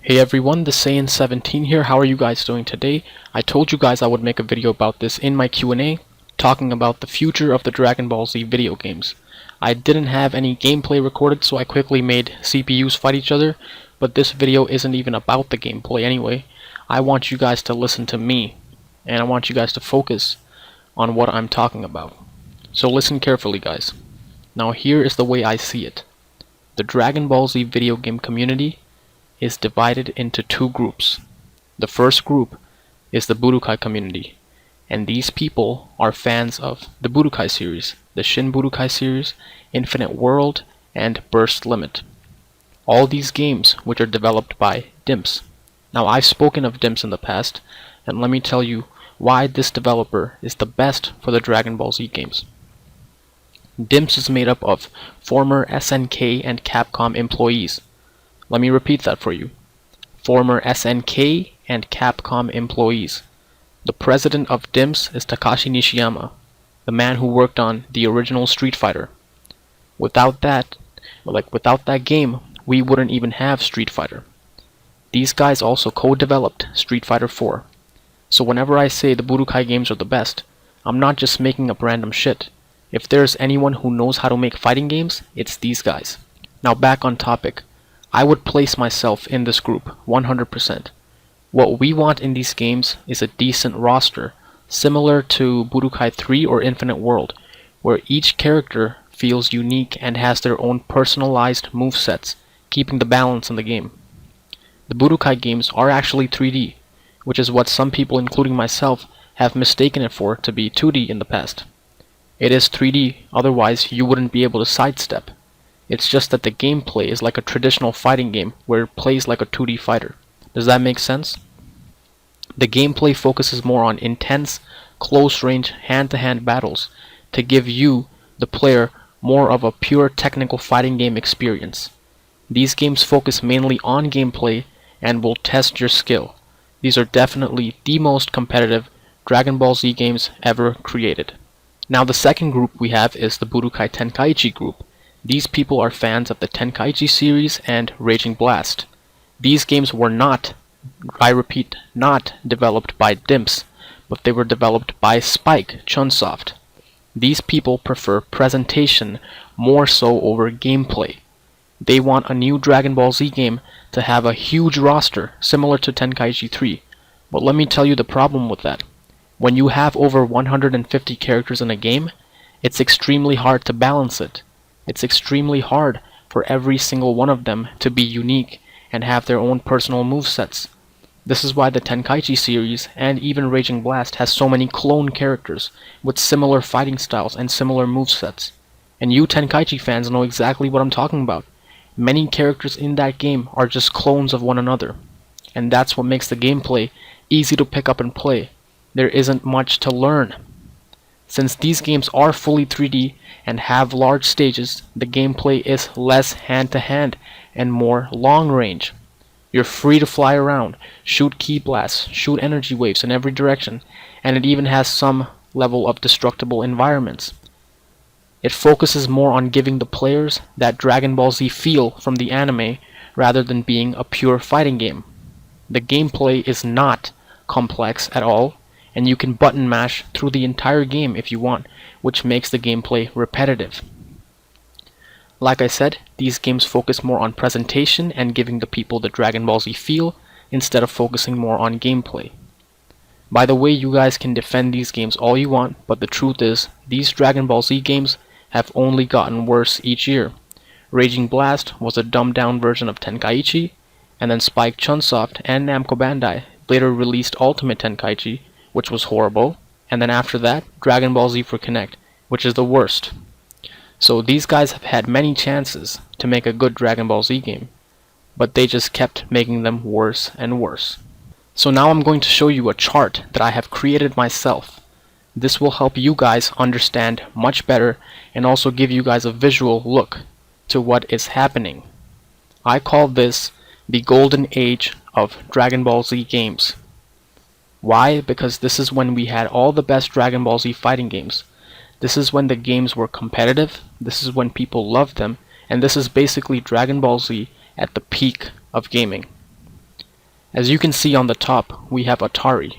Hey everyone, the Saiyan17 here. How are you guys doing today? I told you guys I would make a video about this in my Q&A, talking about the future of the Dragon Ball Z video games. I didn't have any gameplay recorded, so I quickly made CPUs fight each other, but this video isn't even about the gameplay anyway. I want you guys to listen to me, and I want you guys to focus on what I'm talking about. So listen carefully, guys. Now here is the way I see it. The Dragon Ball Z video game community is divided into two groups. The first group is the Budokai community, and these people are fans of the Budokai series, the Shin Budokai series, Infinite World, and Burst Limit. All these games which are developed by DIMS. Now I've spoken of DIMS in the past, and let me tell you why this developer is the best for the Dragon Ball Z games. DIMS is made up of former SNK and Capcom employees. Let me repeat that for you. Former SNK and Capcom employees. The president of DIMS is Takashi Nishiyama, the man who worked on the original Street Fighter. Without that game, we wouldn't even have Street Fighter. These guys also co-developed Street Fighter 4. So whenever I say the Budokai games are the best, I'm not just making up random shit. If there's anyone who knows how to make fighting games, it's these guys. Now back on topic. I would place myself in this group 100%. What we want in these games is a decent roster, similar to Budokai 3 or Infinite World, where each character feels unique and has their own personalized movesets, keeping the balance in the game. The Budokai games are actually 3D, which is what some people, including myself, have mistaken it for to be 2D in the past. It is 3D, otherwise you wouldn't be able to sidestep. It's just that the gameplay is like a traditional fighting game where it plays like a 2D fighter. Does that make sense? The gameplay focuses more on intense, close-range, hand-to-hand battles to give you, the player, more of a pure technical fighting game experience. These games focus mainly on gameplay and will test your skill. These are definitely the most competitive Dragon Ball Z games ever created. Now the second group we have is the Budokai Tenkaichi group. These people are fans of the Tenkaichi series and Raging Blast. These games were not, I repeat, not developed by DIMS, but they were developed by Spike Chunsoft. These people prefer presentation more so over gameplay. They want a new Dragon Ball Z game to have a huge roster similar to Tenkaichi 3. But let me tell you the problem with that. When you have over 150 characters in a game, it's extremely hard to balance it. It's extremely hard for every single one of them to be unique and have their own personal movesets. This is why the Tenkaichi series and even Raging Blast has so many clone characters with similar fighting styles and similar movesets. And you Tenkaichi fans know exactly what I'm talking about. Many characters in that game are just clones of one another. And that's what makes the gameplay easy to pick up and play. There isn't much to learn. Since these games are fully 3D and have large stages, the gameplay is less hand-to-hand and more long-range. You're free to fly around, shoot ki blasts, shoot energy waves in every direction, and it even has some level of destructible environments. It focuses more on giving the players that Dragon Ball Z feel from the anime rather than being a pure fighting game. The gameplay is not complex at all, and you can button mash through the entire game if you want, which makes the gameplay repetitive. Like I said, these games focus more on presentation and giving the people the Dragon Ball Z feel instead of focusing more on gameplay. By the way, you guys can defend these games all you want, but the truth is, these Dragon Ball Z games have only gotten worse each year. Raging Blast was a dumbed down version of Tenkaichi, and then Spike Chunsoft and Namco Bandai later released Ultimate Tenkaichi, which was horrible, and then after that, Dragon Ball Z for Kinect, which is the worst. So these guys have had many chances to make a good Dragon Ball Z game, but they just kept making them worse and worse. So now I'm going to show you a chart that I have created myself. This will help you guys understand much better and also give you guys a visual look to what is happening. I call this the golden age of Dragon Ball Z games. Why? Because this is when we had all the best Dragon Ball Z fighting games. This is when the games were competitive, this is when people loved them, and this is basically Dragon Ball Z at the peak of gaming. As you can see on the top, we have Atari.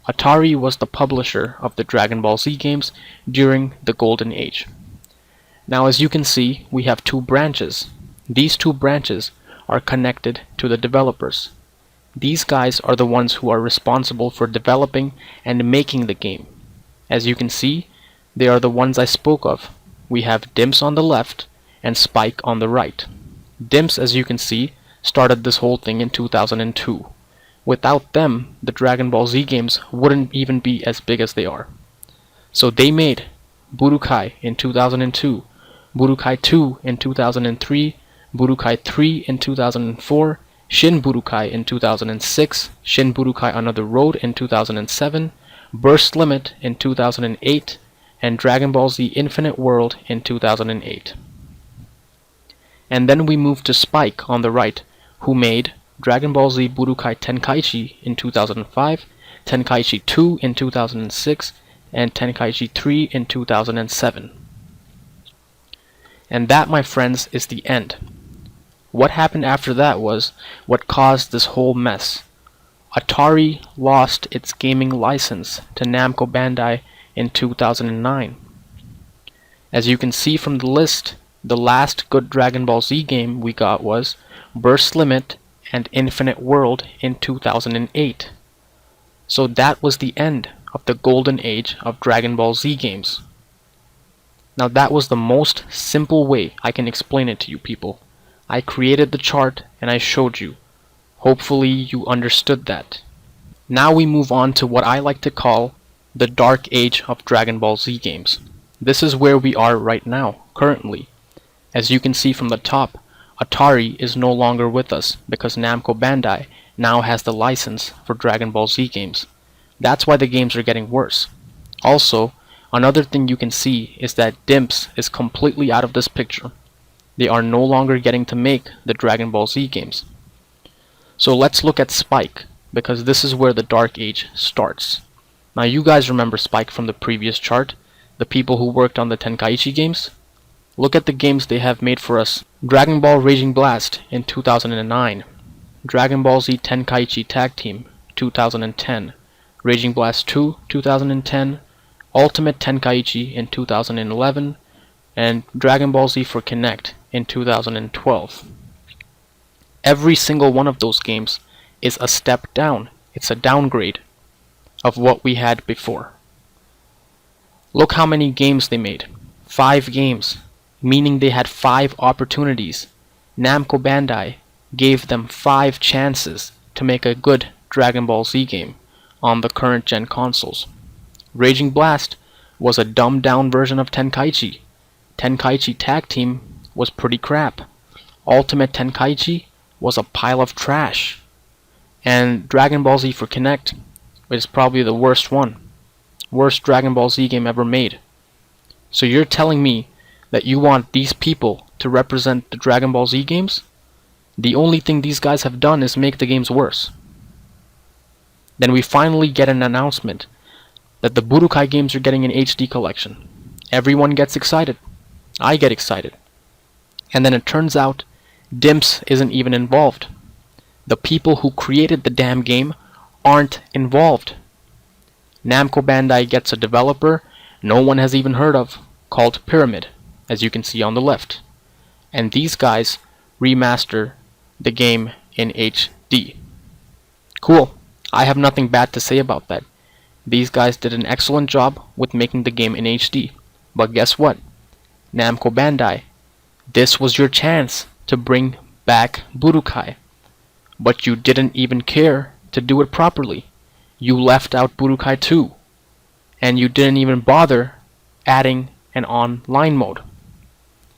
Atari was the publisher of the Dragon Ball Z games during the Golden Age. Now as you can see, we have two branches. These two branches are connected to the developers. These guys are the ones who are responsible for developing and making the game. As you can see, they are the ones I spoke of. We have Dimps on the left and Spike on the right. Dimps, as you can see, started this whole thing in 2002. Without them, the Dragon Ball Z games wouldn't even be as big as they are. So they made Budokai in 2002, Budokai 2 in 2003, Budokai 3 in 2004, Shin Budokai in 2006, Shin Budokai Another Road in 2007, Burst Limit in 2008, and Dragon Ball Z Infinite World in 2008. And then we move to Spike on the right, who made Dragon Ball Z Budokai Tenkaichi in 2005, Tenkaichi 2 in 2006, and Tenkaichi 3 in 2007. And that, my friends, is the end. What happened after that was what caused this whole mess. Atari lost its gaming license to Namco Bandai in 2009. As you can see from the list, the last good Dragon Ball Z game we got was Burst Limit and Infinite World in 2008. So that was the end of the golden age of Dragon Ball Z games. Now that was the most simple way I can explain it to you people. I created the chart and I showed you. Hopefully you understood that. Now we move on to what I like to call the dark age of Dragon Ball Z games. This is where we are right now, currently. As you can see from the top, Atari is no longer with us because Namco Bandai now has the license for Dragon Ball Z games. That's why the games are getting worse. Also, another thing you can see is that Dimps is completely out of this picture. They are no longer getting to make the Dragon Ball Z games. So let's look at Spike, because this is where the dark age starts. Now you guys remember Spike from the previous chart, the people who worked on the Tenkaichi games? Look at the games they have made for us. Dragon Ball Raging Blast in 2009, Dragon Ball Z Tenkaichi Tag Team 2010, Raging Blast 2 2010, Ultimate Tenkaichi in 2011, and Dragon Ball Z for Kinect in 2012. Every single one of those games is a step down. It's a downgrade of what we had before. Look how many games they made. 5 games, meaning they had 5 opportunities. Namco Bandai gave them 5 chances to make a good Dragon Ball Z game on the current gen consoles. Raging Blast was a dumbed down version of Tenkaichi. Tenkaichi Tag Team was pretty crap. Ultimate Tenkaichi was a pile of trash. And Dragon Ball Z for Kinect is probably the worst one. Worst Dragon Ball Z game ever made. So you're telling me that you want these people to represent the Dragon Ball Z games? The only thing these guys have done is make the games worse. Then we finally get an announcement that the Budokai games are getting an HD collection. Everyone gets excited. I get excited. And then it turns out Dimps isn't even involved. The people who created the damn game aren't involved. Namco Bandai gets a developer no one has even heard of, called Pyramid, as you can see on the left. And these guys remaster the game in HD. Cool. I have nothing bad to say about that. These guys did an excellent job with making the game in HD. But guess what? Namco Bandai, this was your chance to bring back Budokai. But you didn't even care to do it properly. You left out Budokai 2. And you didn't even bother adding an online mode.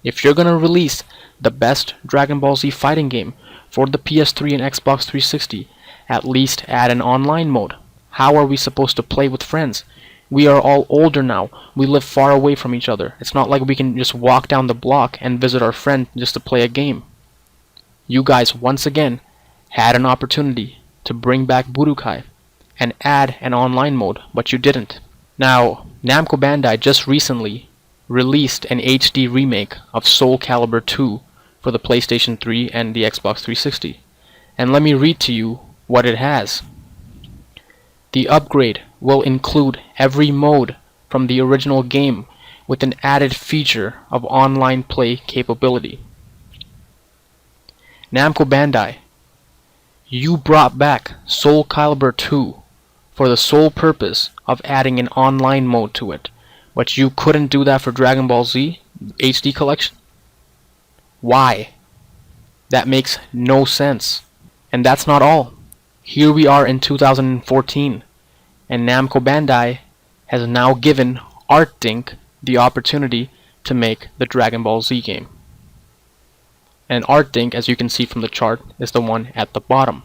If you're gonna release the best Dragon Ball Z fighting game for the PS3 and Xbox 360, at least add an online mode. How are we supposed to play with friends? We are all older now. We live far away from each other. It's not like we can just walk down the block and visit our friend just to play a game. You guys, once again, had an opportunity to bring back Budokai and add an online mode, but you didn't. Now, Namco Bandai just recently released an HD remake of Soul Calibur 2 for the PlayStation 3 and the Xbox 360. And let me read to you what it has. The upgrade will include every mode from the original game with an added feature of online play capability. Namco Bandai, you brought back Soul Calibur 2 for the sole purpose of adding an online mode to it, but you couldn't do that for Dragon Ball Z HD Collection? Why? That makes no sense. And that's not all. Here we are in 2014, and Namco Bandai has now given ArtDink the opportunity to make the Dragon Ball Z game. And ArtDink, as you can see from the chart, is the one at the bottom.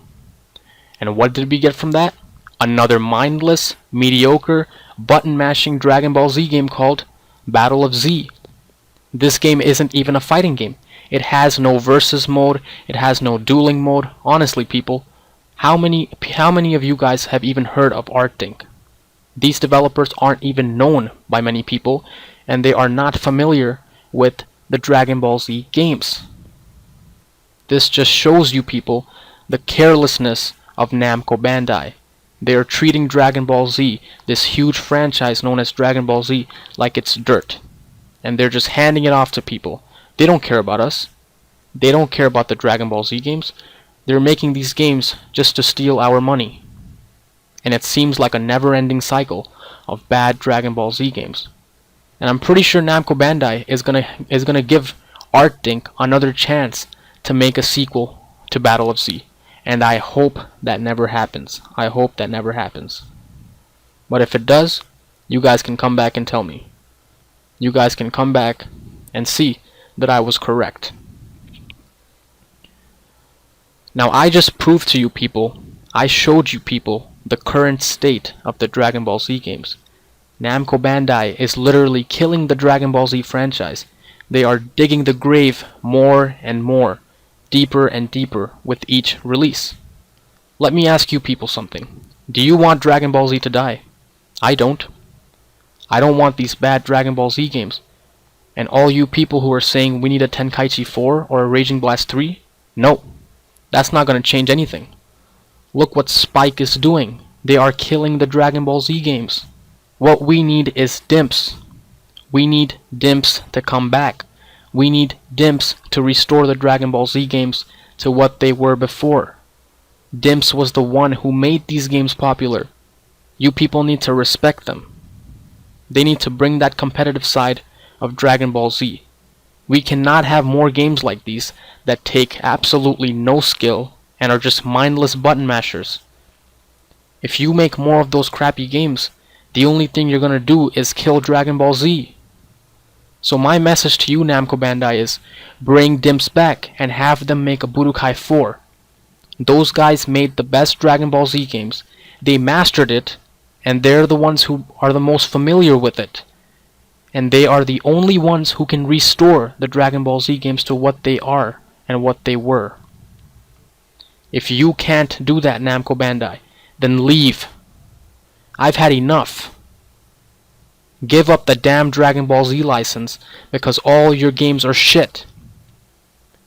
And what did we get from that? Another mindless, mediocre, button-mashing Dragon Ball Z game called Battle of Z. This game isn't even a fighting game. It has no versus mode, it has no dueling mode. Honestly, people, how many of you guys have even heard of ArtDink? These developers aren't even known by many people, and they are not familiar with the Dragon Ball Z games. This just shows you people the carelessness of Namco Bandai. They are treating Dragon Ball Z, this huge franchise known as Dragon Ball Z, like it's dirt. And they're just handing it off to people. They don't care about us. They don't care about the Dragon Ball Z games. They're making these games just to steal our money. And it seems like a never-ending cycle of bad Dragon Ball Z games. And I'm pretty sure Namco Bandai is gonna give ArtDink another chance to make a sequel to Battle of Z. And I hope that never happens. I hope that never happens. But if it does, you guys can come back and tell me. You guys can come back and see that I was correct. Now I just proved to you people, I showed you people the current state of the Dragon Ball Z games. Namco Bandai is literally killing the Dragon Ball Z franchise. They are digging the grave more and more, deeper and deeper with each release. Let me ask you people something. Do you want Dragon Ball Z to die? I don't. I don't want these bad Dragon Ball Z games. And all you people who are saying we need a Tenkaichi 4 or a Raging Blast 3, no. That's not going to change anything. Look what Spike is doing. They are killing the Dragon Ball Z games. What we need is dimps. We need dimps to come back. We need dimps to restore the Dragon Ball Z games to what they were before. Dimps was the one who made these games popular. You people need to respect them. They need to bring that competitive side of Dragon Ball Z. We cannot have more games like these that take absolutely no skill and are just mindless button mashers. If you make more of those crappy games, the only thing you're gonna do is kill Dragon Ball Z. So my message to you, Namco Bandai, is bring dimps back and have them make a Budokai 4. Those guys made the best Dragon Ball Z games. They mastered it, and they're the ones who are the most familiar with it. And they are the only ones who can restore the Dragon Ball Z games to what they are and what they were. If you can't do that, Namco Bandai, then leave. I've had enough. Give up the damn Dragon Ball Z license because all your games are shit.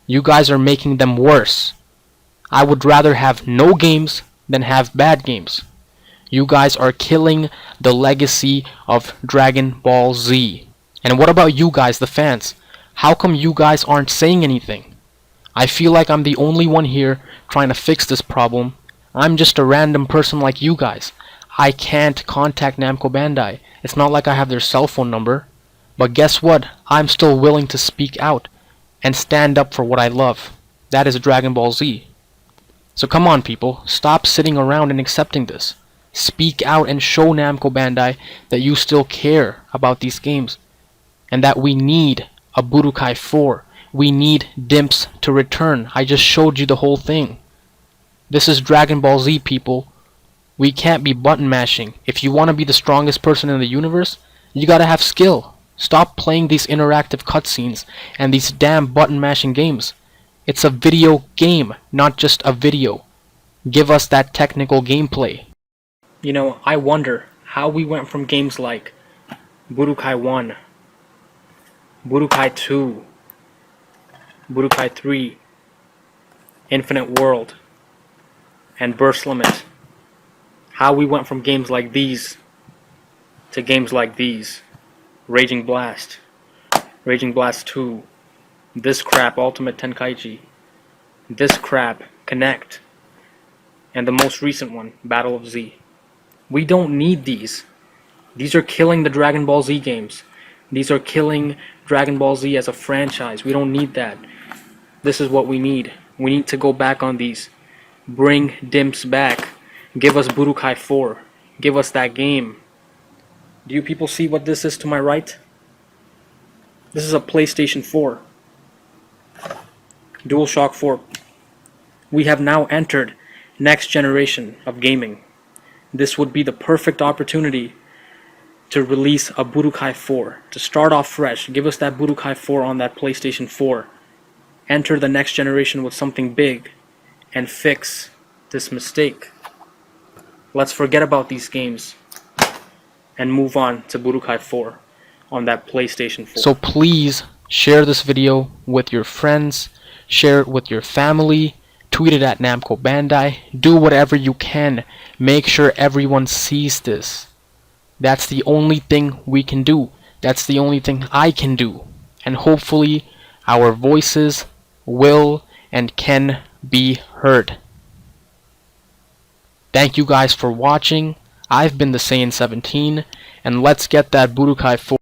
You guys are making them worse. I would rather have no games than have bad games. You guys are killing the legacy of Dragon Ball Z. And what about you guys, the fans? How come you guys aren't saying anything? I feel like I'm the only one here trying to fix this problem. I'm just a random person like you guys. I can't contact Namco Bandai. It's not like I have their cell phone number. But guess what? I'm still willing to speak out and stand up for what I love. That is Dragon Ball Z. So come on, people. Stop sitting around and accepting this. Speak out and show Namco Bandai that you still care about these games. And that we need a Budokai 4. We need dimps to return. I just showed you the whole thing. This is Dragon Ball Z, people. We can't be button mashing. If you want to be the strongest person in the universe, you gotta have skill. Stop playing these interactive cutscenes and these damn button mashing games. It's a video game, not just a video. Give us that technical gameplay. You know, I wonder how we went from games like Budokai 1, Budokai 2, Budokai 3, Infinite World, and burst limit. How we went from games like these to games like these. Raging Blast 2, this crap Ultimate Tenkaichi, this crap Connect, and the most recent one, Battle of Z. We don't need these. These are killing the Dragon Ball Z games. These are killing Dragon Ball Z as a franchise. We don't need that. This is what we need. We need to go back on these. Bring Dimps back. Give us Budokai 4. Give us that game. Do you people see what this is to my right? This is a PlayStation 4. DualShock 4. We have now entered next generation of gaming. This would be the perfect opportunity to release a Budokai 4. To start off fresh. Give us that Budokai 4 on that PlayStation 4. Enter the next generation with something big and fix this mistake. Let's forget about these games and move on to Budokai 4 on that PlayStation 4. So please share this video with your friends, share it with your family, tweet it at Namco Bandai, do whatever you can. Make sure everyone sees this. That's the only thing we can do. That's the only thing I can do. And hopefully our voices will and can be heard. Thank you guys for watching. I've been the Saiyan 17, and let's get that Budokai 4.